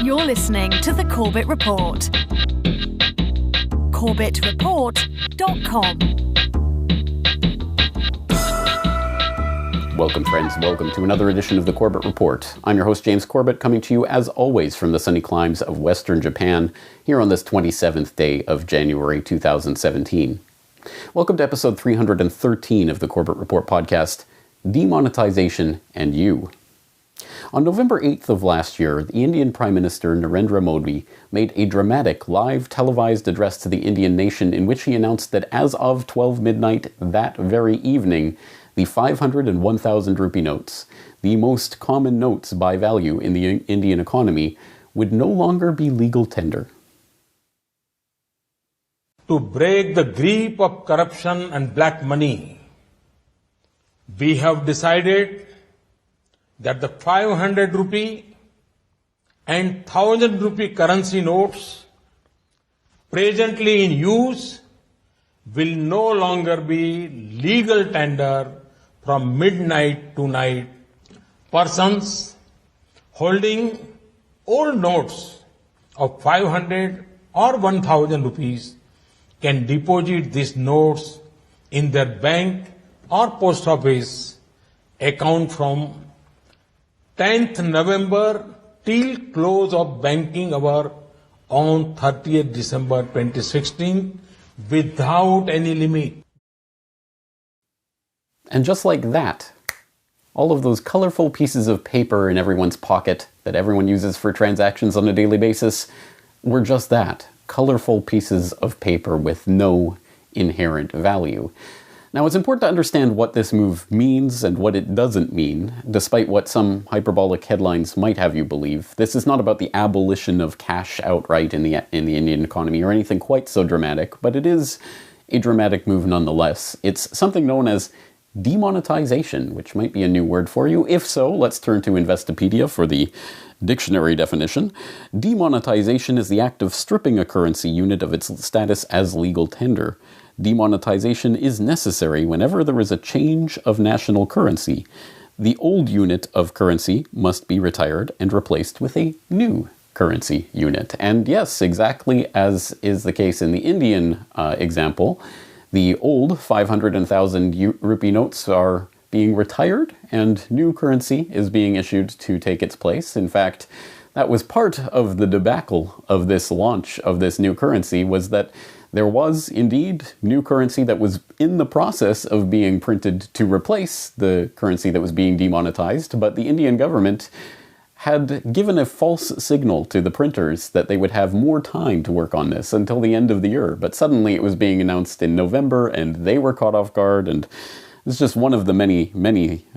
You're listening to The Corbett Report. CorbettReport.com. Welcome, friends. Welcome to another edition of The Corbett Report. I'm your host, James Corbett, coming to you, as always, from the sunny climes of Western Japan, here on this 27th day of January 2017. Welcome to episode 313 of The Corbett Report podcast, Demonetization and You. On November 8th of last year, the Indian Prime Minister Narendra Modi made a dramatic live televised address to the Indian nation in which he announced that as of 12 midnight that very evening, the 500 and 1,000 rupee notes, the most common notes by value in the Indian economy, would no longer be legal tender. To break the grip of corruption and black money, we have decided that the 500 rupee and 1,000 rupee currency notes presently in use will no longer be legal tender from midnight to night. Persons holding old notes of 500 or 1,000 rupees can deposit these notes in their bank or post office account from 10th November till close of banking hour on 30th December 2016 without any limit. And just like that, all of those colorful pieces of paper in everyone's pocket that everyone uses for transactions on a daily basis were just that, colorful pieces of paper with no inherent value. Now, it's important to understand what this move means and what it doesn't mean, despite what some hyperbolic headlines might have you believe. This is not about the abolition of cash outright in the Indian economy or anything quite so dramatic, but it is a dramatic move nonetheless. It's something known as demonetization, which might be a new word for you. If so, let's turn to Investopedia for the dictionary definition. Demonetization is the act of stripping a currency unit of its status as legal tender. Demonetization is necessary whenever there is a change of national currency. The old unit of currency must be retired and replaced with a new currency unit. And yes, exactly as is the case in the Indian example, the old 500 and 1,000 rupee notes are being retired and new currency is being issued to take its place. In fact, that was part of the debacle of this launch of this new currency, was that there was indeed new currency that was in the process of being printed to replace the currency that was being demonetized, but the Indian government had given a false signal to the printers that they would have more time to work on this until the end of the year. But suddenly it was being announced in November and they were caught off guard, and it's just one of the many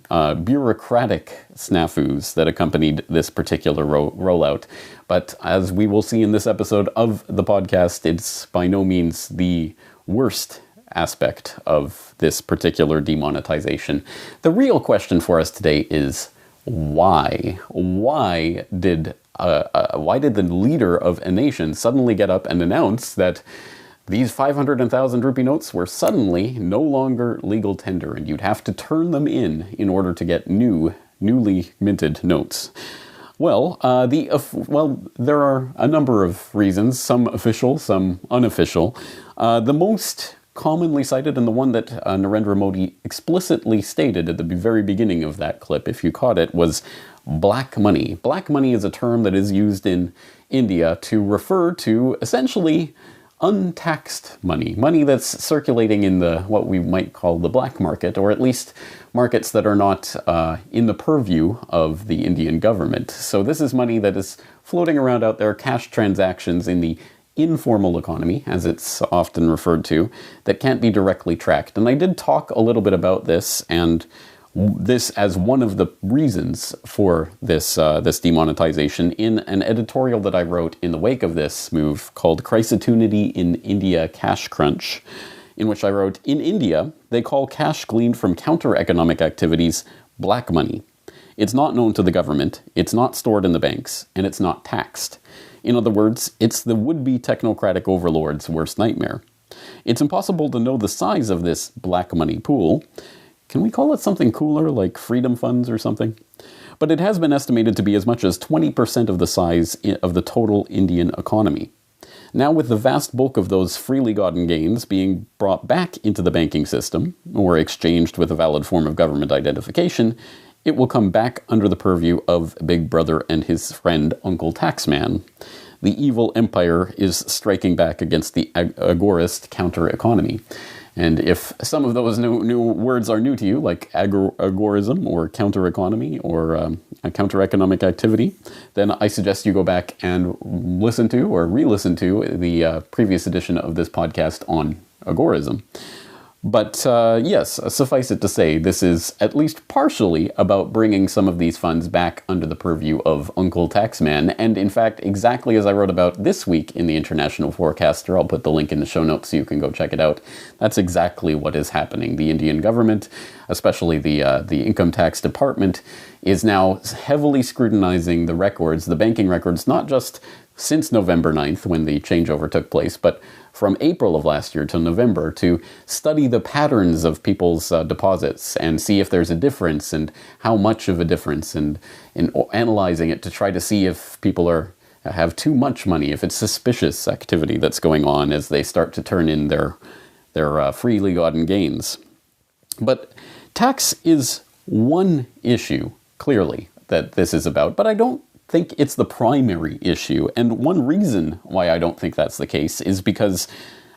bureaucratic snafus that accompanied this particular rollout. But as we will see in this episode of the podcast, it's by no means the worst aspect of this particular demonetization. The real question for us today is why? Why did the leader of a nation suddenly get up and announce that these 500 and 1,000 rupee notes were suddenly no longer legal tender, and you'd have to turn them in order to get newly minted notes? Well, there are a number of reasons, some official, some unofficial. The most commonly cited, and the one that Narendra Modi explicitly stated at the very beginning of that clip, if you caught it, was black money. Black money is a term that is used in India to refer to essentially untaxed money that's circulating in what we might call the black market, or at least markets that are not in the purview of the Indian government. So this is money that is floating around out there, cash transactions in the informal economy, as it's often referred to, that can't be directly tracked. And I did talk a little bit about this, and this as one of the reasons for this demonetization in an editorial that I wrote in the wake of this move called Crisis-tunity in India Cash Crunch, in which I wrote, in India, they call cash gleaned from counter-economic activities black money. It's not known to the government, it's not stored in the banks, and it's not taxed. In other words, it's the would-be technocratic overlord's worst nightmare. It's impossible to know the size of this black money pool. Can we call it something cooler, like freedom funds or something? but it has been estimated to be as much as 20% of the size of the total Indian economy. Now, with the vast bulk of those freely gotten gains being brought back into the banking system, or exchanged with a valid form of government identification, it will come back under the purview of Big Brother and his friend Uncle Taxman. The evil empire is striking back against the agorist counter-economy. And if some of those new words are new to you, like agorism or counter-economy or a counter-economic activity, then I suggest you go back and listen to or re-listen to the previous edition of this podcast on agorism. But yes, suffice it to say, this is at least partially about bringing some of these funds back under the purview of Uncle Taxman. And in fact, exactly as I wrote about this week in the International Forecaster, I'll put the link in the show notes so you can go check it out. That's exactly what is happening. The Indian government, especially the Income Tax Department, is now heavily scrutinizing the records, the banking records, not just since November 9th, when the changeover took place, but from April of last year to November, to study the patterns of people's deposits and see if there's a difference and how much of a difference, and in analyzing it to try to see if people have too much money, if it's suspicious activity that's going on as they start to turn in their freely gotten gains. But tax is one issue, clearly, that this is about, but I don't think it's the primary issue. And one reason why I don't think that's the case is because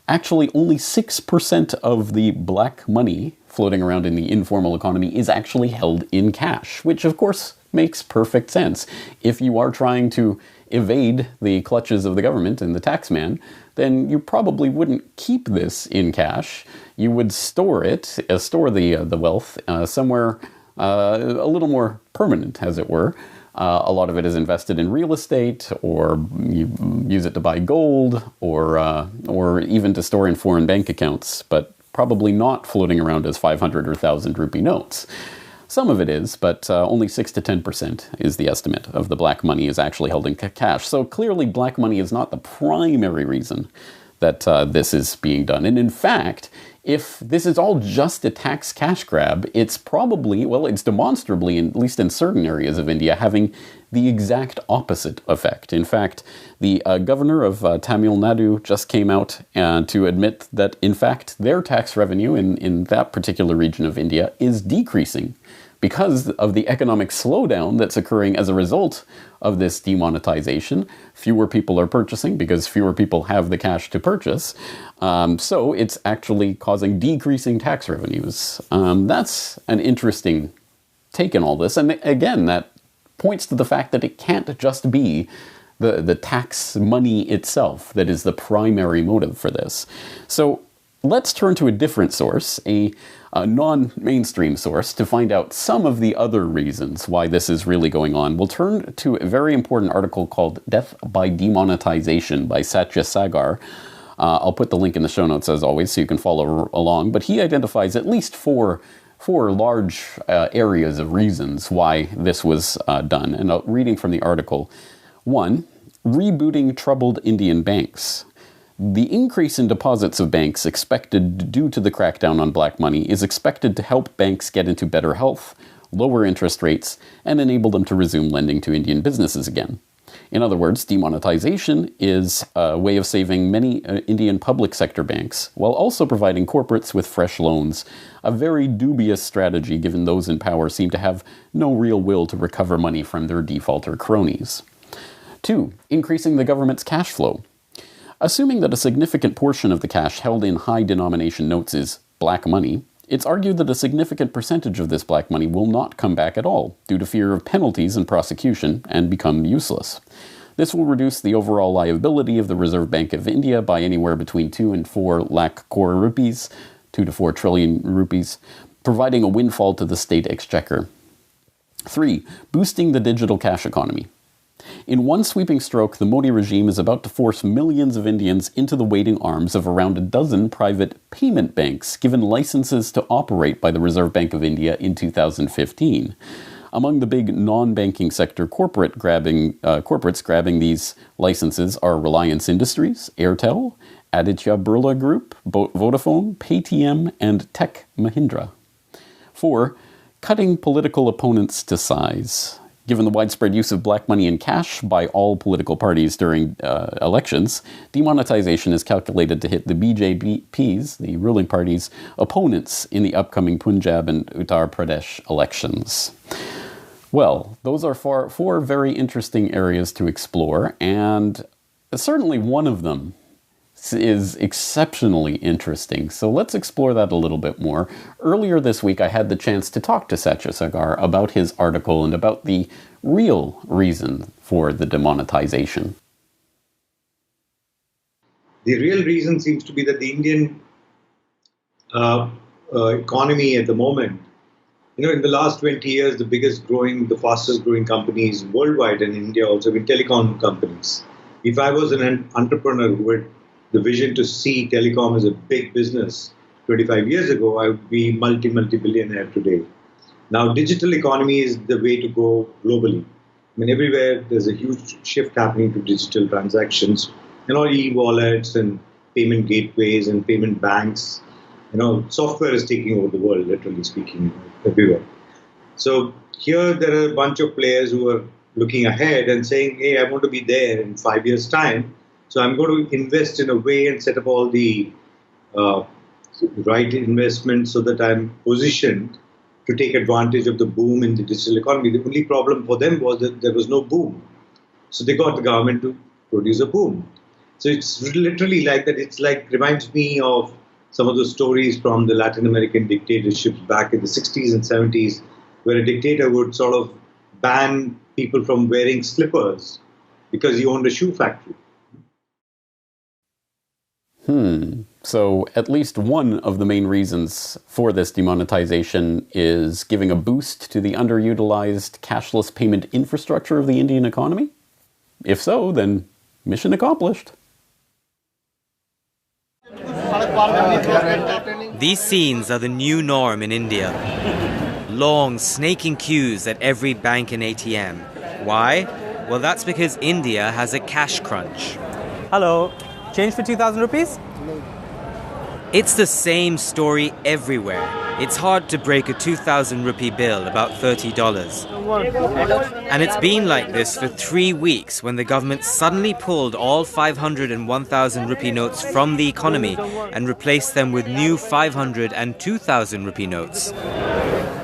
actually only 6% of the black money floating around in the informal economy is actually held in cash, which of course makes perfect sense. If you are trying to evade the clutches of the government and the taxman, then you probably wouldn't keep this in cash. You would store it, store the wealth somewhere a little more permanent, as it were. A lot of it is invested in real estate, or you use it to buy gold, or even to store in foreign bank accounts, but probably not floating around as 500 or 1,000 rupee notes. Some of it is, but only 6 to 10% is the estimate of the black money is actually held in cash. So clearly black money is not the primary reason that this is being done. And in fact, if this is all just a tax cash grab, it's probably, well, it's demonstrably, at least in certain areas of India, having the exact opposite effect. In fact, the governor of Tamil Nadu just came out to admit that, in fact, their tax revenue in that particular region of India is decreasing because of the economic slowdown that's occurring as a result of this demonetization. Fewer people are purchasing because fewer people have the cash to purchase. So it's actually causing decreasing tax revenues. That's an interesting take on all this. And again, that points to the fact that it can't just be the tax money itself that is the primary motive for this. So let's turn to a different source, a non-mainstream source, to find out some of the other reasons why this is really going on. We'll turn to a very important article called Death by Demonetization by Satya Sagar. I'll put the link in the show notes, as always, so you can follow along. But he identifies at least four large areas of reasons why this was done. And reading from the article, 1, rebooting troubled Indian banks. The increase in deposits of banks expected due to the crackdown on black money is expected to help banks get into better health, lower interest rates, and enable them to resume lending to Indian businesses again. In other words, demonetization is a way of saving many Indian public sector banks, while also providing corporates with fresh loans, a very dubious strategy given those in power seem to have no real will to recover money from their defaulter cronies. 2, increasing the government's cash flow. Assuming that a significant portion of the cash held in high-denomination notes is black money, it's argued that a significant percentage of this black money will not come back at all, due to fear of penalties and prosecution, and become useless. This will reduce the overall liability of the Reserve Bank of India by anywhere between 2 and 4 lakh crore rupees, 2 to 4 trillion rupees, providing a windfall to the state exchequer. 3, boosting the digital cash economy. In one sweeping stroke, the Modi regime is about to force millions of Indians into the waiting arms of around a dozen private payment banks given licenses to operate by the Reserve Bank of India in 2015. Among the big non-banking sector corporates grabbing these licenses are Reliance Industries, Airtel, Aditya Birla Group, Vodafone, Paytm, and Tech Mahindra. 4, cutting political opponents to size. Given the widespread use of black money and cash by all political parties during elections, demonetization is calculated to hit the BJP's, the ruling party's, opponents in the upcoming Punjab and Uttar Pradesh elections. Well, those are four very interesting areas to explore, and certainly one of them is exceptionally interesting. So let's explore that a little bit more. Earlier this week, I had the chance to talk to Satya Sagar about his article and about the real reason for the demonetization. The real reason seems to be that the Indian economy at the moment, in the last 20 years, the fastest growing companies worldwide and in India also have been telecom companies. If I was an entrepreneur who had the vision to see telecom as a big business 25 years ago, I would be multi-billionaire today. Now, digital economy is the way to go globally. Everywhere there's a huge shift happening to digital transactions, all e-wallets and payment gateways and payment banks. Software is taking over the world, literally speaking, everywhere. So here there are a bunch of players who are looking ahead and saying, hey, I want to be there in 5 years' time. So I'm going to invest in a way and set up all the right investments so that I'm positioned to take advantage of the boom in the digital economy. The only problem for them was that there was no boom. So they got the government to produce a boom. So it's literally like that. It's reminds me of some of the stories from the Latin American dictatorships back in the 60s and 70s, where a dictator would sort of ban people from wearing slippers because he owned a shoe factory. So at least one of the main reasons for this demonetization is giving a boost to the underutilized cashless payment infrastructure of the Indian economy? If so, then mission accomplished. These scenes are the new norm in India. Long, snaking queues at every bank and ATM. Why? Well, that's because India has a cash crunch. Hello. Change for 2,000 rupees? It's the same story everywhere. It's hard to break a 2,000 rupee bill, about $30. And it's been like this for 3 weeks when the government suddenly pulled all 500 and 1,000 rupee notes from the economy and replaced them with new 500 and 2,000 rupee notes.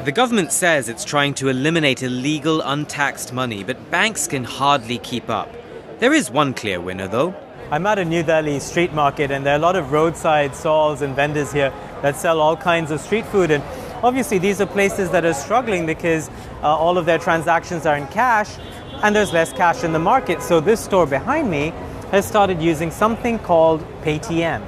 The government says it's trying to eliminate illegal, untaxed money, but banks can hardly keep up. There is one clear winner, though. I'm at a New Delhi street market, and there are a lot of roadside stalls and vendors here that sell all kinds of street food. And obviously, these are places that are struggling because all of their transactions are in cash, and there's less cash in the market. So this store behind me has started using something called Paytm.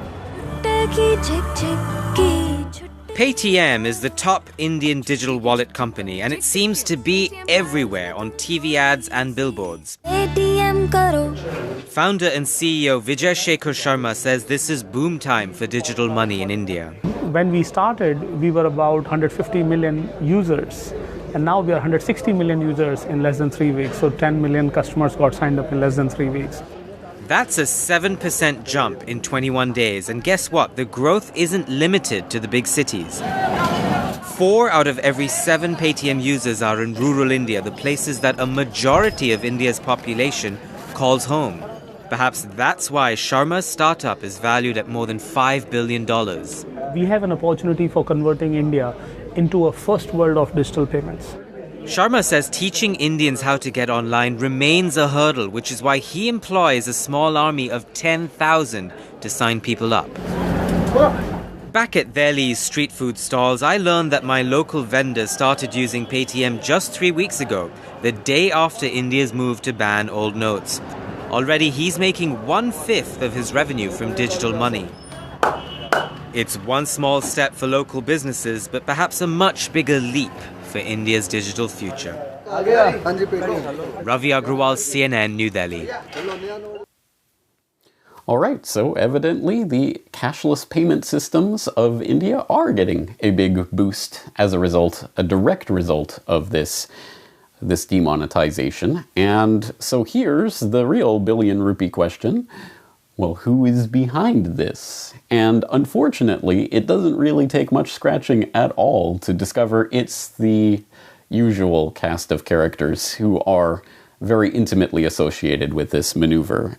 Paytm is the top Indian digital wallet company, and it seems to be everywhere on TV ads and billboards. Founder and CEO Vijay Shekhar Sharma says this is boom time for digital money in India. When we started, we were about 150 million users, and now we are 160 million users in less than 3 weeks. So 10 million customers got signed up in less than 3 weeks. That's a 7% jump in 21 days, and guess what? The growth isn't limited to the big cities. 4 out of every 7 Paytm users are in rural India, the places that a majority of India's population calls home. Perhaps that's why Sharma's startup is valued at more than $5 billion. We have an opportunity for converting India into a first world of digital payments. Sharma says teaching Indians how to get online remains a hurdle, which is why he employs a small army of 10,000 to sign people up. Back at Delhi's street food stalls, I learned that my local vendor started using Paytm just 3 weeks ago, the day after India's move to ban old notes. Already he's making 1/5 of his revenue from digital money. It's one small step for local businesses, but perhaps a much bigger leap for India's digital future. Ravi Agrawal, CNN, New Delhi. All right, so evidently the cashless payment systems of India are getting a big boost as a result, a direct result of this demonetization. And so here's the real billion rupee question. Well, who is behind this? And unfortunately, it doesn't really take much scratching at all to discover it's the usual cast of characters who are very intimately associated with this maneuver.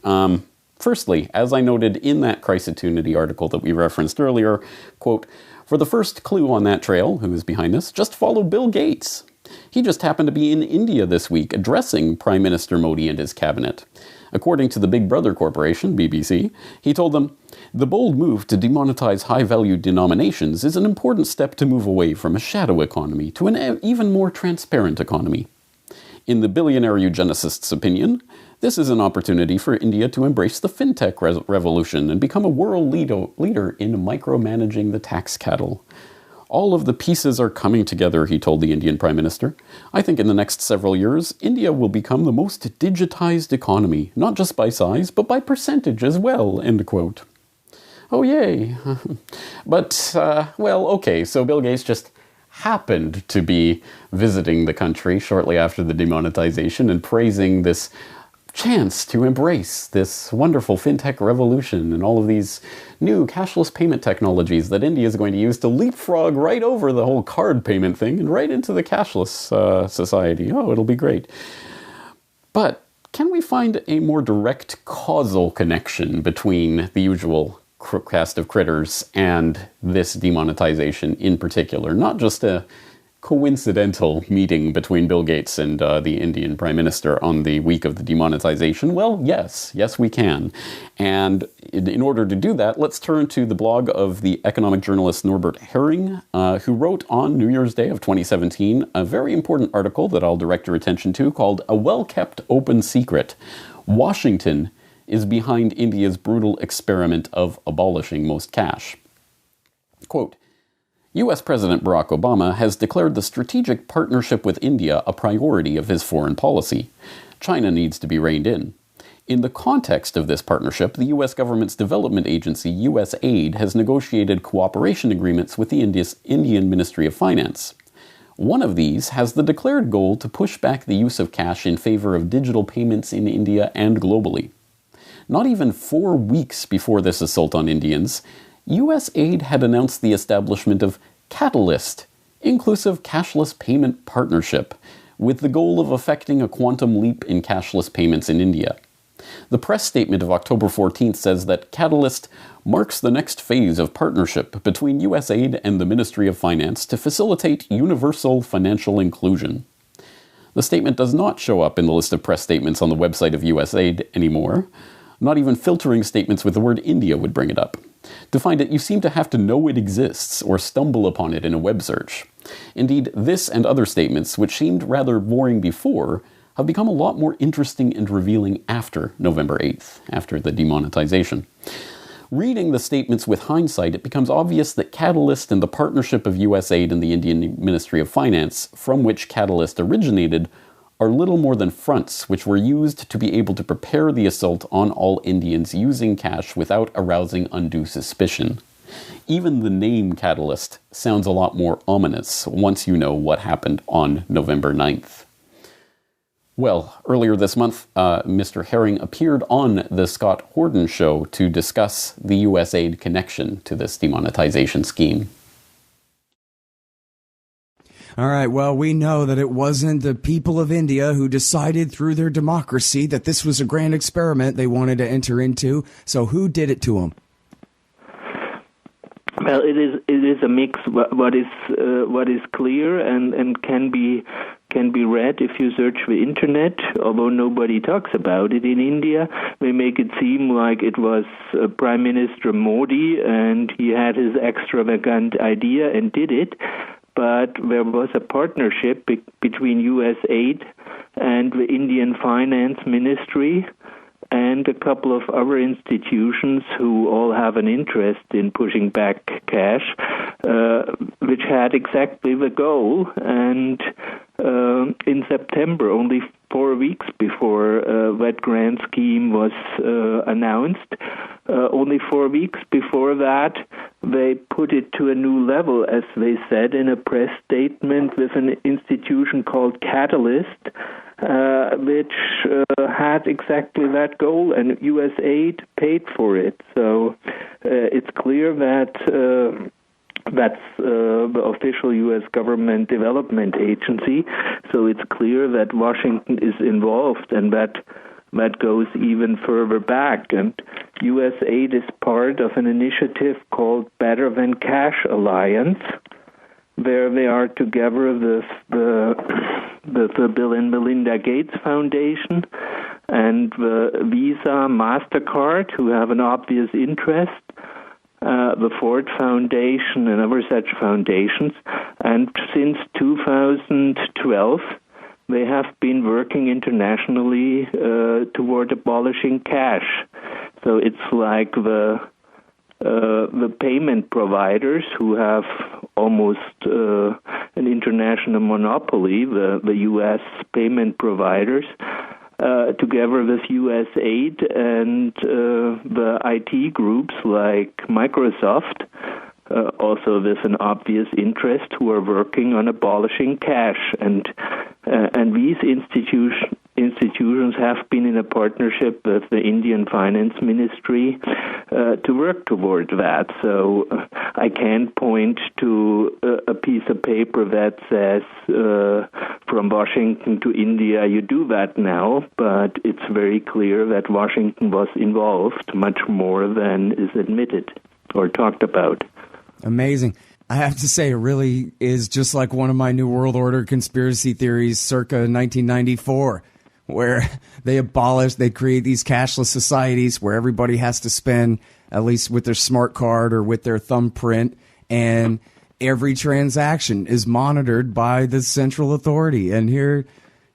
Firstly, as I noted in that Chrysotunity article that we referenced earlier, quote, "For the first clue on that trail, who is behind this, just follow Bill Gates. He just happened to be in India this week addressing Prime Minister Modi and his cabinet. According to the Big Brother Corporation, BBC, he told them, 'The bold move to demonetize high-value denominations is an important step to move away from a shadow economy to an even more transparent economy. In the billionaire eugenicist's opinion, this is an opportunity for India to embrace the fintech revolution and become a world leader in micromanaging the tax cattle. All of the pieces are coming together,' he told the Indian Prime Minister. 'I think in the next several years, India will become the most digitized economy, not just by size, but by percentage as well,' end quote. Oh, yay. But, okay, so Bill Gates just happened to be visiting the country shortly after the demonetization and praising this chance to embrace this wonderful fintech revolution and all of these new cashless payment technologies that India is going to use to leapfrog right over the whole card payment thing and right into the cashless society. Oh, it'll be great. But can we find a more direct causal connection between the usual cast of critters and this demonetization in particular? Not just a coincidental meeting between Bill Gates and the Indian Prime Minister on the week of the demonetization? Well, yes, we can. And in order to do that, let's turn to the blog of the economic journalist Norbert Herring, who wrote on New Year's Day of 2017 a very important article that I'll direct your attention to called "A Well-Kept Open Secret. Washington is behind India's brutal experiment of abolishing most cash." Quote, "U.S. President Barack Obama has declared the strategic partnership with India a priority of his foreign policy. China needs to be reined in. In the context of this partnership, the U.S. government's development agency, USAID, has negotiated cooperation agreements with the Indian Ministry of Finance. One of these has the declared goal to push back the use of cash in favor of digital payments in India and globally. Not even 4 weeks before this assault on Indians, USAID had announced the establishment of Catalyst, Inclusive Cashless Payment Partnership, with the goal of effecting a quantum leap in cashless payments in India. The press statement of October 14th says that Catalyst marks the next phase of partnership between USAID and the Ministry of Finance to facilitate universal financial inclusion. The statement does not show up in the list of press statements on the website of USAID anymore. Not even filtering statements with the word India would bring it up. To find it, you seem to have to know it exists or stumble upon it in a web search. Indeed, this and other statements, which seemed rather boring before, have become a lot more interesting and revealing after November 8th, after the demonetization. Reading the statements with hindsight, it becomes obvious that Catalyst and the partnership of USAID and the Indian Ministry of Finance, from which Catalyst originated, are little more than fronts which were used to be able to prepare the assault on all Indians using cash without arousing undue suspicion. Even the name Catalyst sounds a lot more ominous once you know what happened on November 9th. Well, earlier this month, Mr. Herring appeared on the Scott Horton Show to discuss the USAID connection to this demonetization scheme. All right, well, we know that it wasn't the people of India who decided through their democracy that this was a grand experiment they wanted to enter into. So who did it to them? Well, it is a mix. What is clear and can be read if you search the internet, although nobody talks about it in India. They make it seem like it was Prime Minister Modi and he had his extravagant idea and did it. But there was a partnership between USAID and the Indian Finance Ministry and a couple of other institutions who all have an interest in pushing back cash, which had exactly the goal. And in September, only 4 weeks before that grand scheme was announced, only 4 weeks before that, they put it to a new level, as they said in a press statement, with an institution called Catalyst, which had exactly that goal, and USAID paid for it. So it's clear that That's the official U.S. government development agency. So it's clear that Washington is involved, and that goes even further back. And U.S. aid is part of an initiative called Better Than Cash Alliance, where they are together with the Bill and Melinda Gates Foundation and the Visa, MasterCard, who have an obvious interest, the Ford Foundation and other such foundations. And since 2012, they have been working internationally toward abolishing cash. So it's like the payment providers who have almost an international monopoly, the U.S. payment providers, together with U.S. aid and the IT groups like Microsoft, also with an obvious interest, who are working on abolishing cash. And these institutions have been in a partnership with the Indian Finance Ministry to work toward that. So I can't point to a piece of paper that says from Washington to India, you do that now, but it's very clear that Washington was involved much more than is admitted or talked about. Amazing. I have to say, it really is just like one of my New World Order conspiracy theories circa 1994, where they create these cashless societies where everybody has to spend, at least with their smart card or with their thumbprint, and every transaction is monitored by the central authority. And here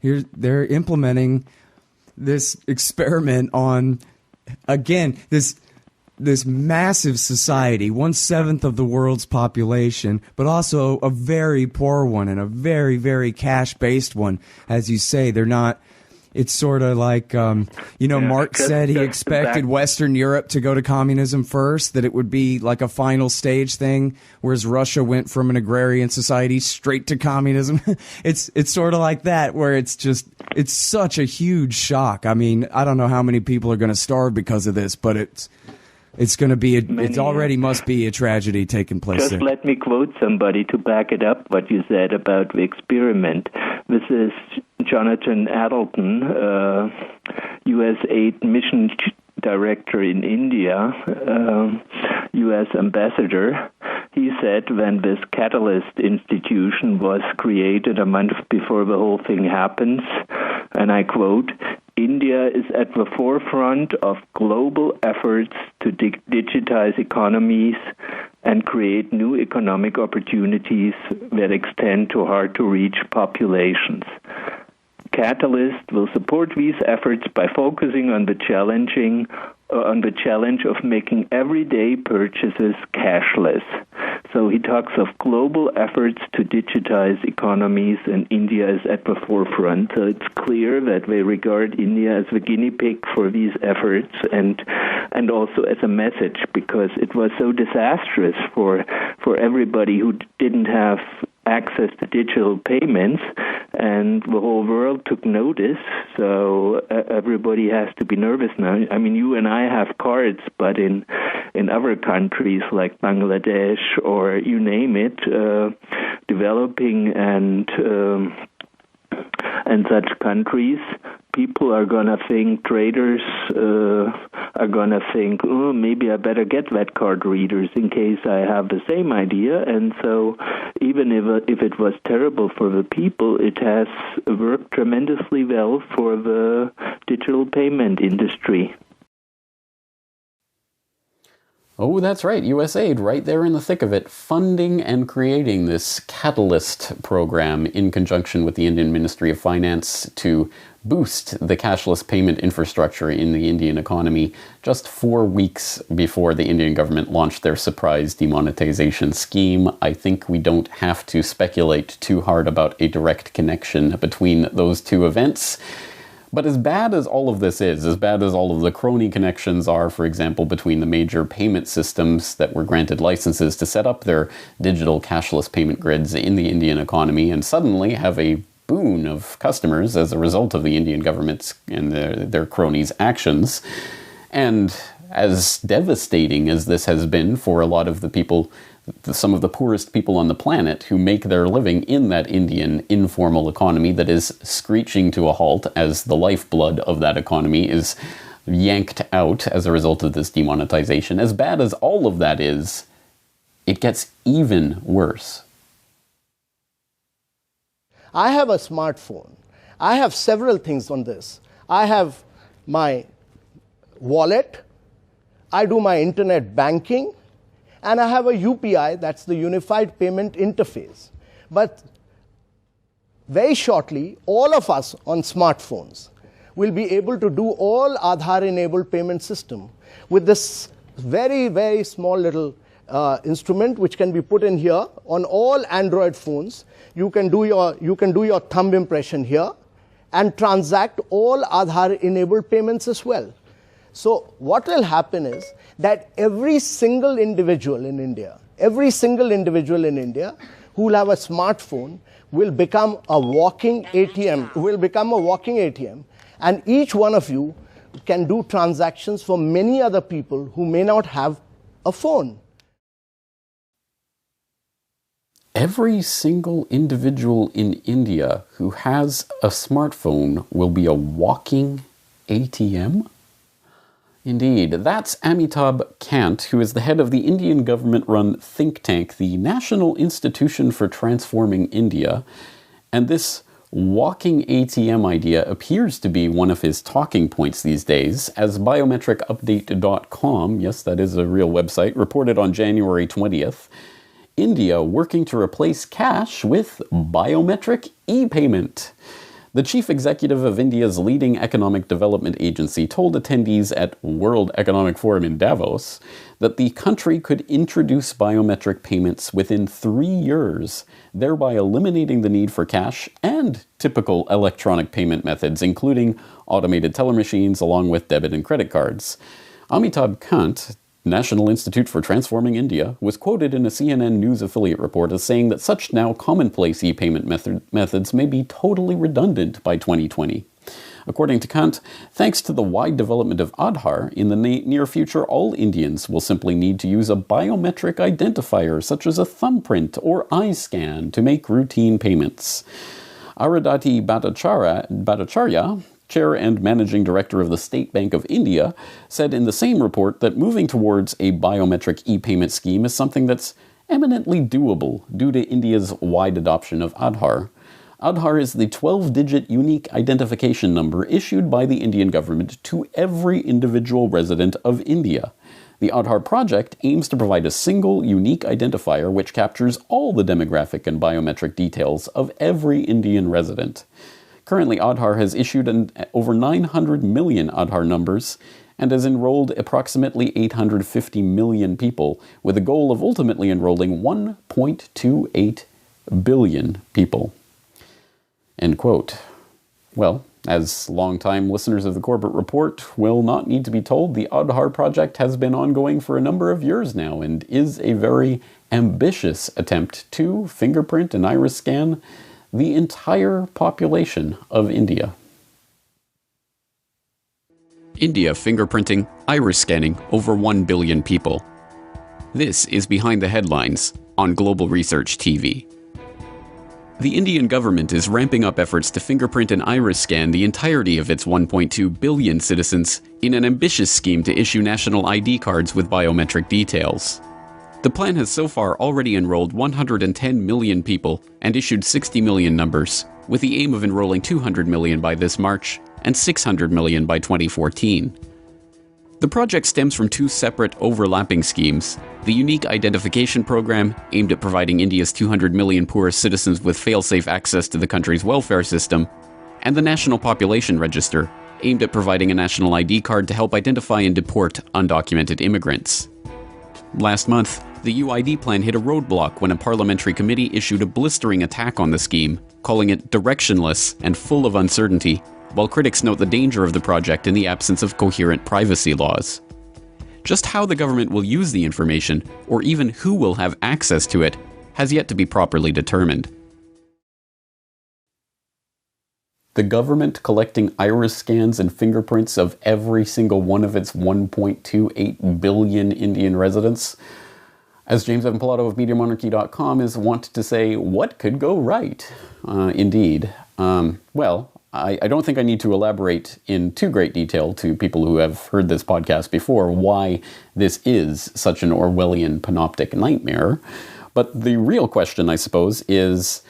they're implementing this experiment on, again, this massive society, 1/7 of the world's population, but also a very poor one and a very, very cash-based one. As you say, they're not. It's sort of like, Marx said he expected Western Europe to go to communism first, that it would be like a final stage thing, whereas Russia went from an agrarian society straight to communism. It's sort of like that, where it's such a huge shock. I mean, I don't know how many people are going to starve because of this, but it's going to be, it already must be a tragedy taking place Just there. Let me quote somebody to back it up, what you said about the experiment. This is Jonathan Addleton, U.S. Aid Mission Director in India, U.S. Ambassador. He said when this Catalyst institution was created a month before the whole thing happens, and I quote, India is at the forefront of global efforts to digitize economies and create new economic opportunities that extend to hard-to-reach populations. Catalyst will support these efforts by focusing on the challenge of making everyday purchases cashless. So he talks of global efforts to digitize economies, and India is at the forefront. So it's clear that they regard India as the guinea pig for these efforts, and also as a message, because it was so disastrous for everybody who didn't have access to digital payments, and the whole world took notice, so everybody has to be nervous now. I mean, you and I have cards, but in other countries like Bangladesh or you name it, developing and such countries, people are going to think, traders are going to think, oh, maybe I better get that card readers in case I have the same idea. And so even if it was terrible for the people, it has worked tremendously well for the digital payment industry. Oh, that's right. USAID, right there in the thick of it, funding and creating this Catalyst program in conjunction with the Indian Ministry of Finance to boost the cashless payment infrastructure in the Indian economy just 4 weeks before the Indian government launched their surprise demonetization scheme. I think we don't have to speculate too hard about a direct connection between those two events. But as bad as all of this is, as bad as all of the crony connections are, for example, between the major payment systems that were granted licenses to set up their digital cashless payment grids in the Indian economy and suddenly have a boon of customers as a result of the Indian government's and their cronies' actions, and as devastating as this has been for a lot of the people some of the poorest people on the planet who make their living in that Indian informal economy that is screeching to a halt as the lifeblood of that economy is yanked out as a result of this demonetization. As bad as all of that is, it gets even worse. I have a smartphone. I have several things on this. I have my wallet, I do my internet banking, and I have a UPI, that's the Unified Payment Interface. But very shortly, all of us on smartphones will be able to do all Aadhaar-enabled payment system with this very, very small little instrument which can be put in here on all Android phones. You can do your thumb impression here and transact all Aadhaar-enabled payments as well. So what will happen is that every single individual in India who will have a smartphone will become a walking ATM, and each one of you can do transactions for many other people who may not have a phone. Every single individual in India who has a smartphone will be a walking ATM? Indeed, that's Amitabh Kant, who is the head of the Indian government-run think tank, the National Institution for Transforming India, and this walking ATM idea appears to be one of his talking points these days, as biometricupdate.com, yes, that is a real website, reported on January 20th, India working to replace cash with biometric e-payment. The chief executive of India's leading economic development agency told attendees at World Economic Forum in Davos that the country could introduce biometric payments within 3 years, thereby eliminating the need for cash and typical electronic payment methods, including automated teller machines along with debit and credit cards. Amitabh Kant, National Institute for Transforming India, was quoted in a CNN News affiliate report as saying that such now commonplace e-payment methods may be totally redundant by 2020. According to Kant, thanks to the wide development of Aadhaar, in the near future all Indians will simply need to use a biometric identifier such as a thumbprint or eye scan to make routine payments. Aradhati Bhattacharya, Chair and Managing Director of the State Bank of India, said in the same report that moving towards a biometric e-payment scheme is something that's eminently doable due to India's wide adoption of Aadhaar. Aadhaar is the 12-digit unique identification number issued by the Indian government to every individual resident of India. The Aadhaar project aims to provide a single, unique identifier which captures all the demographic and biometric details of every Indian resident. Currently, Aadhaar has issued over 900 million Aadhaar numbers and has enrolled approximately 850 million people, with a goal of ultimately enrolling 1.28 billion people. End quote. Well, as long-time listeners of the Corbett Report will not need to be told, the Aadhaar project has been ongoing for a number of years now and is a very ambitious attempt to fingerprint and iris scan the entire population of India. India fingerprinting, iris scanning over 1 billion people. This is Behind the Headlines on Global Research TV. The Indian government is ramping up efforts to fingerprint and iris scan the entirety of its 1.2 billion citizens in an ambitious scheme to issue national ID cards with biometric details. The plan has so far already enrolled 110 million people and issued 60 million numbers, with the aim of enrolling 200 million by this March and 600 million by 2014. The project stems from two separate, overlapping schemes: the Unique Identification Program, aimed at providing India's 200 million poorest citizens with fail-safe access to the country's welfare system, and the National Population Register, aimed at providing a national ID card to help identify and deport undocumented immigrants. Last month, the UID plan hit a roadblock when a parliamentary committee issued a blistering attack on the scheme, calling it directionless and full of uncertainty, while critics note the danger of the project in the absence of coherent privacy laws. Just how the government will use the information, or even who will have access to it, has yet to be properly determined. The government collecting iris scans and fingerprints of every single one of its 1.28 billion Indian residents? As James Evan Pilato of MediaMonarchy.com is wont to say, what could go right? Indeed. Well, I don't think I need to elaborate in too great detail to people who have heard this podcast before why this is such an Orwellian panoptic nightmare. But the real question, I suppose, is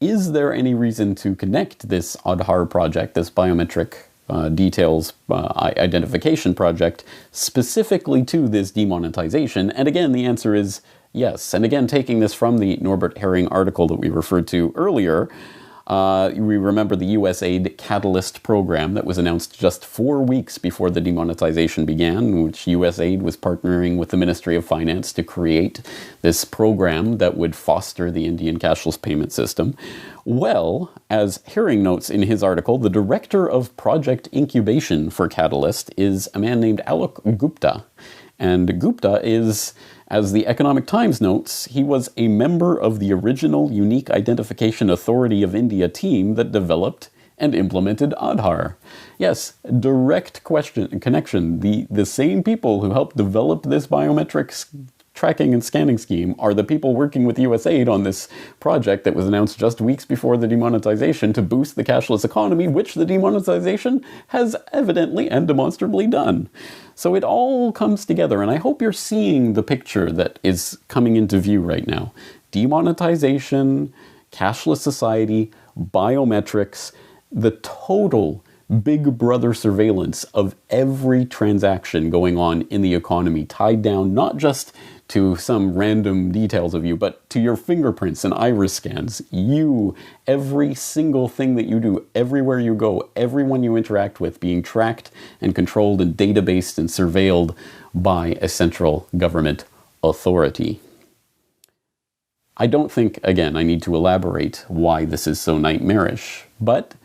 there any reason to connect this Aadhaar project, this biometric details identification project, specifically to this demonetization? And again, the answer is yes. And again, taking this from the Norbert Herring article that we referred to earlier, we remember the USAID Catalyst program that was announced just 4 weeks before the demonetization began, which USAID was partnering with the Ministry of Finance to create this program that would foster the Indian cashless payment system. Well, as Herring notes in his article, the director of project incubation for Catalyst is a man named Alok Gupta. And Gupta is, as the Economic Times notes, he was a member of the original Unique Identification Authority of India team that developed and implemented Aadhaar. Yes, direct connection. The same people who helped develop this biometric tracking and scanning scheme are the people working with USAID on this project that was announced just weeks before the demonetization to boost the cashless economy, which the demonetization has evidently and demonstrably done. So it all comes together, and I hope you're seeing the picture that is coming into view right now. Demonetization, cashless society, biometrics, the total Big Brother surveillance of every transaction going on in the economy, tied down not just to some random details of you, but to your fingerprints and iris scans. You, every single thing that you do, everywhere you go, everyone you interact with, being tracked and controlled and databased and surveilled by a central government authority. I don't think, again, I need to elaborate why this is so nightmarish, but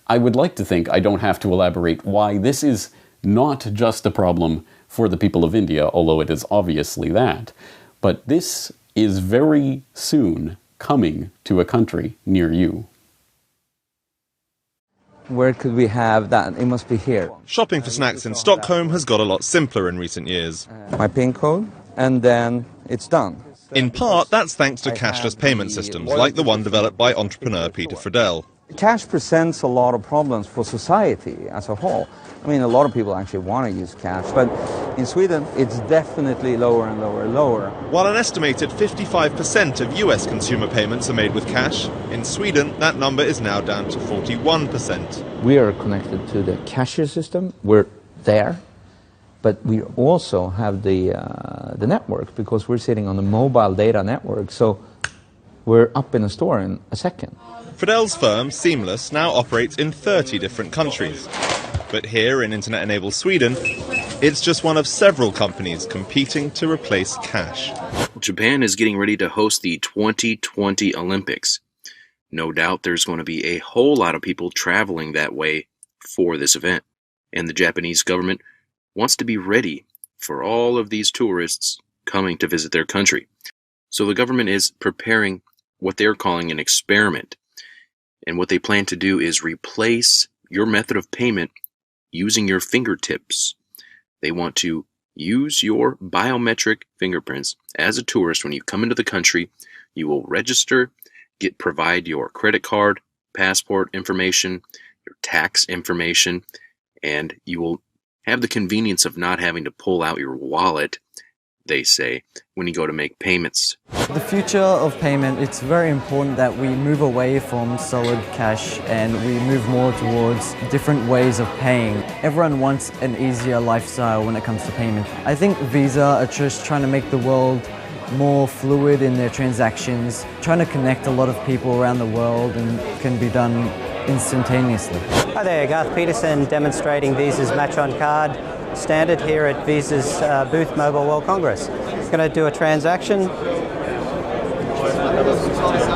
I would like to think I don't have to elaborate why this is not just a problem for the people of India, although it is obviously that, but this is very soon coming to a country near you. Where could we have that? It must be here. Shopping for snacks in Stockholm has got a lot simpler in recent years. My PIN code, and then it's done. In part, that's thanks to cashless payment systems, like the one developed by entrepreneur Peter Fredell. Cash presents a lot of problems for society as a whole. I mean, a lot of people actually want to use cash, but in Sweden, it's definitely lower and lower and lower. While an estimated 55% of US consumer payments are made with cash, in Sweden, that number is now down to 41%. We are connected to the cashier system. We're there, but we also have the network, because we're sitting on the mobile data network, so we're up in a store in a second. Fredell's firm, Seamless, now operates in 30 different countries. But here in internet-enabled Sweden, it's just one of several companies competing to replace cash. Japan is getting ready to host the 2020 Olympics. No doubt there's going to be a whole lot of people traveling that way for this event. And the Japanese government wants to be ready for all of these tourists coming to visit their country. So the government is preparing what they're calling an experiment. And what they plan to do is replace your method of payment using your fingertips. They want to use your biometric fingerprints as a tourist. When you come into the country, you will register, provide your credit card, passport information, your tax information, and you will have the convenience of not having to pull out your wallet, they say, when you go to make payments. The future of payment, it's very important that we move away from solid cash and we move more towards different ways of paying. Everyone wants an easier lifestyle when it comes to payment. I think Visa are just trying to make the world more fluid in their transactions, trying to connect a lot of people around the world, and can be done instantaneously. Hi there, Garth Peterson demonstrating Visa's Match on Card standard here at Visa's booth Mobile World Congress. Going to do a transaction,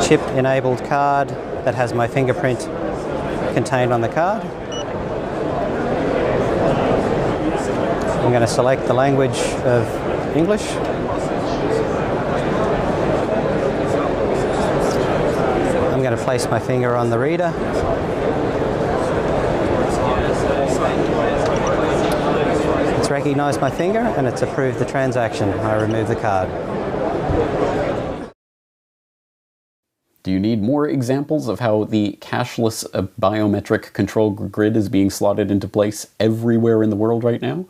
chip-enabled card that has my fingerprint contained on the card. I'm going to select the language of English. I'm going to place my finger on the reader. It's recognised my finger and it's approved the transaction. I remove the card. Do you need more examples of how the cashless biometric control grid is being slotted into place everywhere in the world right now?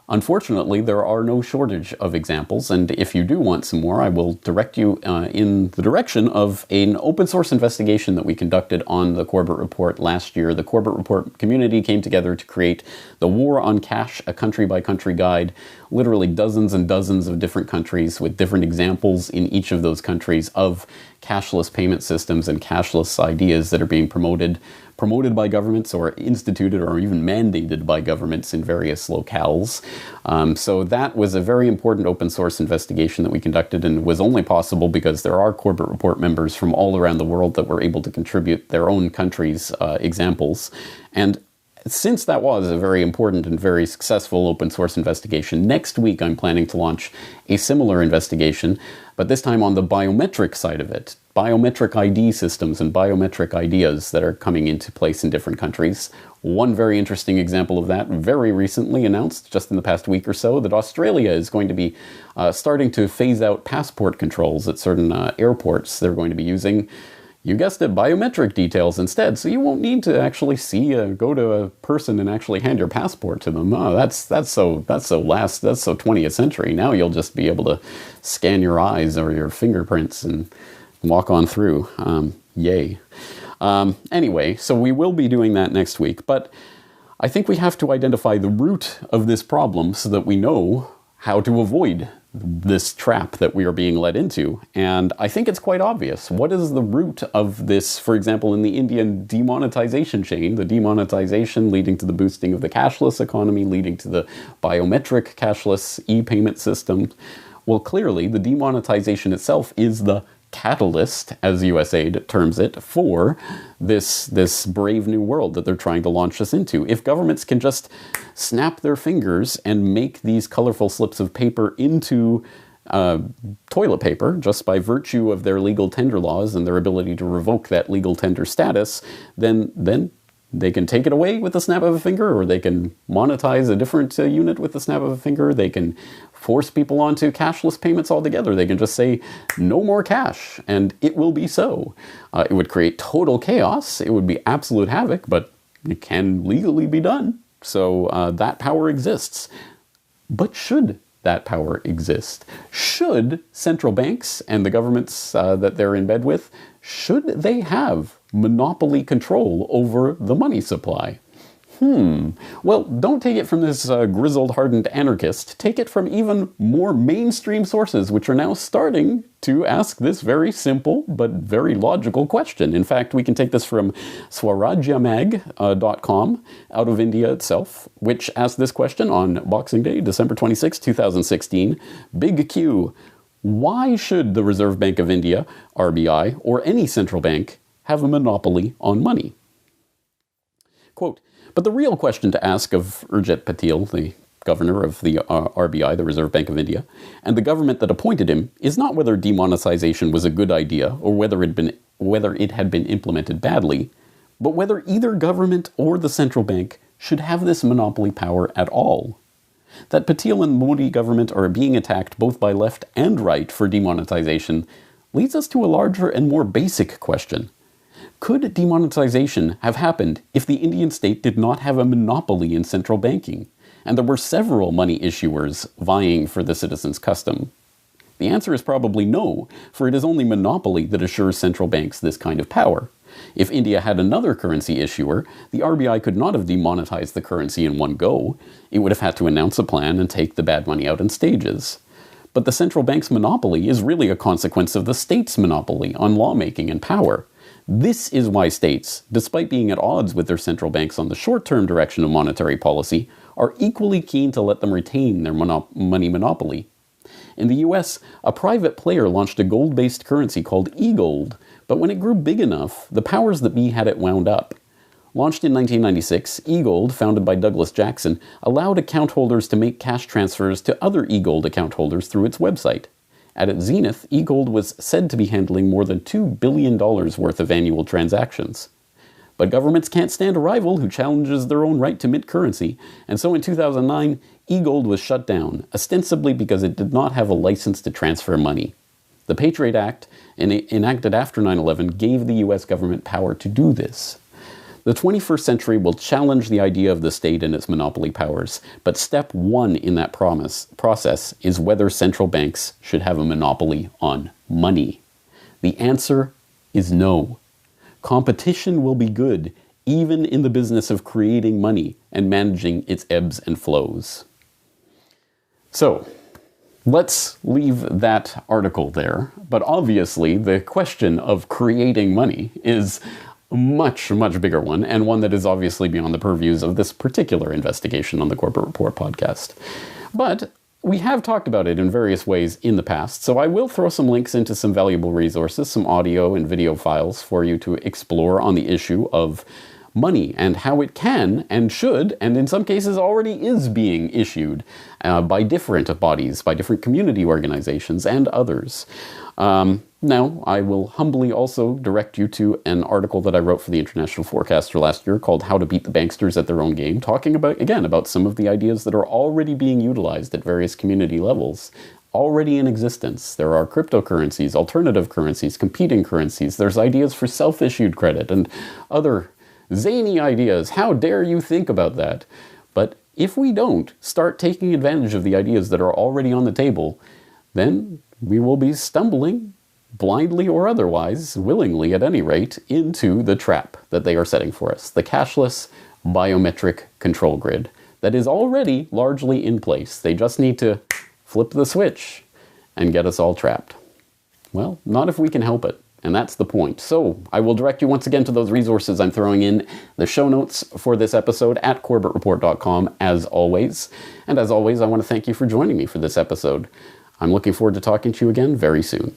Unfortunately, there are no shortage of examples, and if you do want some more, I will direct you in the direction of an open source investigation that we conducted on the Corbett Report last year. The Corbett Report community came together to create the War on Cash, a country-by-country guide, literally dozens and dozens of different countries with different examples in each of those countries of cashless payment systems and cashless ideas that are being promoted by governments or instituted or even mandated by governments in various locales. So that was a very important open source investigation that we conducted, and was only possible because there are Corbett Report members from all around the world that were able to contribute their own countries' examples. And since that was a very important and very successful open source investigation, next week I'm planning to launch a similar investigation, but this time on the biometric side of it. Biometric ID systems and biometric ideas that are coming into place in different countries. One very interesting example of that, very recently announced, just in the past week or so, that Australia is going to be starting to phase out passport controls at certain airports. They're going to be using, you guessed it, biometric details instead, so you won't need to actually go to a person and actually hand your passport to them. Oh, that's so 20th century. Now you'll just be able to scan your eyes or your fingerprints and walk on through. Yay. Anyway, so we will be doing that next week, but I think we have to identify the root of this problem so that we know how to avoid this trap that we are being led into. And I think it's quite obvious. What is the root of this, for example, in the Indian demonetization chain, the demonetization leading to the boosting of the cashless economy, leading to the biometric cashless e-payment system? Well, clearly, the demonetization itself is the catalyst, as USAID terms it, for this brave new world that they're trying to launch us into. If governments can just snap their fingers and make these colorful slips of paper into toilet paper, just by virtue of their legal tender laws and their ability to revoke that legal tender status, then they can take it away with the snap of a finger, or they can monetize a different unit with the snap of a finger. They can force people onto cashless payments altogether. They can just say, no more cash, and it will be so. It would create total chaos. It would be absolute havoc, but it can legally be done. So that power exists. But should that power exist? Should central banks and the governments that they're in bed with, should they have monopoly control over the money supply? Well, don't take it from this grizzled, hardened anarchist. Take it from even more mainstream sources, which are now starting to ask this very simple but very logical question. In fact, we can take this from swarajyamag.com out of India itself, which asked this question on Boxing Day, December 26, 2016. Big Q. Why should the Reserve Bank of India, RBI, or any central bank have a monopoly on money? Quote, but the real question to ask of Urjit Patel, the governor of the RBI, the Reserve Bank of India, and the government that appointed him, is not whether demonetization was a good idea or whether it had been implemented badly, but whether either government or the central bank should have this monopoly power at all. That Patel and Modi government are being attacked both by left and right for demonetization leads us to a larger and more basic question. Could demonetization have happened if the Indian state did not have a monopoly in central banking, and there were several money issuers vying for the citizens' custom? The answer is probably no, for it is only monopoly that assures central banks this kind of power. If India had another currency issuer, the RBI could not have demonetized the currency in one go. It would have had to announce a plan and take the bad money out in stages. But the central bank's monopoly is really a consequence of the state's monopoly on lawmaking and power. This is why states, despite being at odds with their central banks on the short-term direction of monetary policy, are equally keen to let them retain their money monopoly. In the US, a private player launched a gold-based currency called e-gold, but when it grew big enough, the powers that be had it wound up. Launched in 1996, e-gold, founded by Douglas Jackson, allowed account holders to make cash transfers to other e-gold account holders through its website. At its zenith, e-gold was said to be handling more than $2 billion worth of annual transactions. But governments can't stand a rival who challenges their own right to mint currency, and so in 2009, e-gold was shut down, ostensibly because it did not have a license to transfer money. The Patriot Act, enacted after 9/11, gave the US government power to do this. The 21st century will challenge the idea of the state and its monopoly powers, but step one in that process is whether central banks should have a monopoly on money. The answer is no. Competition will be good, even in the business of creating money and managing its ebbs and flows. So, let's leave that article there, but obviously the question of creating money is a much, much bigger one, and one that is obviously beyond the purviews of this particular investigation on the Corbett Report podcast. But we have talked about it in various ways in the past, so I will throw some links into some valuable resources, some audio and video files for you to explore on the issue of money and how it can and should, and in some cases already is being issued by different bodies, by different community organizations and others. Now, I will humbly also direct you to an article that I wrote for the International Forecaster last year called How to Beat the Banksters at Their Own Game, talking about some of the ideas that are already being utilized at various community levels, already in existence. There are cryptocurrencies, alternative currencies, competing currencies. There's ideas for self-issued credit and other zany ideas. How dare you think about that? But if we don't start taking advantage of the ideas that are already on the table, then we will be stumbling, blindly or otherwise, willingly at any rate, into the trap that they are setting for us, the cashless biometric control grid that is already largely in place. They just need to flip the switch and get us all trapped. Well, not if we can help it. And that's the point. So I will direct you once again to those resources I'm throwing in the show notes for this episode at corbettreport.com, as always. And as always, I want to thank you for joining me for this episode. I'm looking forward to talking to you again very soon.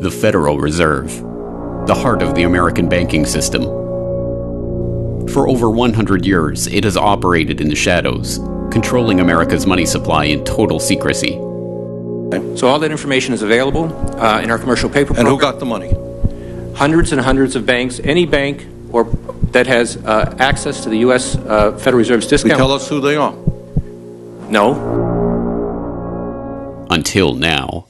The Federal Reserve, the heart of the American banking system. For over 100 years, it has operated in the shadows, controlling America's money supply in total secrecy. So all that information is available in our commercial paper program. And who got the money? Hundreds and hundreds of banks. Any bank or that has access to the U.S. Federal Reserve's discount. Can you tell us who they are? No. Until now.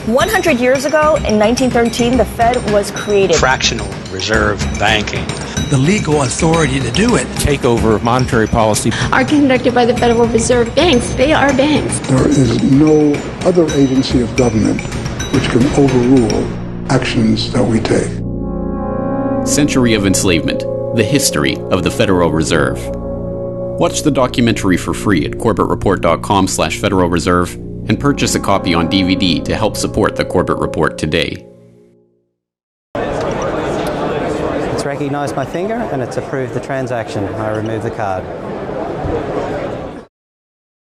100 years ago, in 1913, the Fed was created. Fractional reserve banking. The legal authority to do it. Take over monetary policy. Are conducted by the Federal Reserve banks. They are banks. There is no other agency of government which can overrule actions that we take. Century of Enslavement, the history of the Federal Reserve. Watch the documentary for free at corbettreport.com/Federal Reserve and purchase a copy on DVD to help support the Corbett Report today. It's recognised my finger and it's approved the transaction. I remove the card.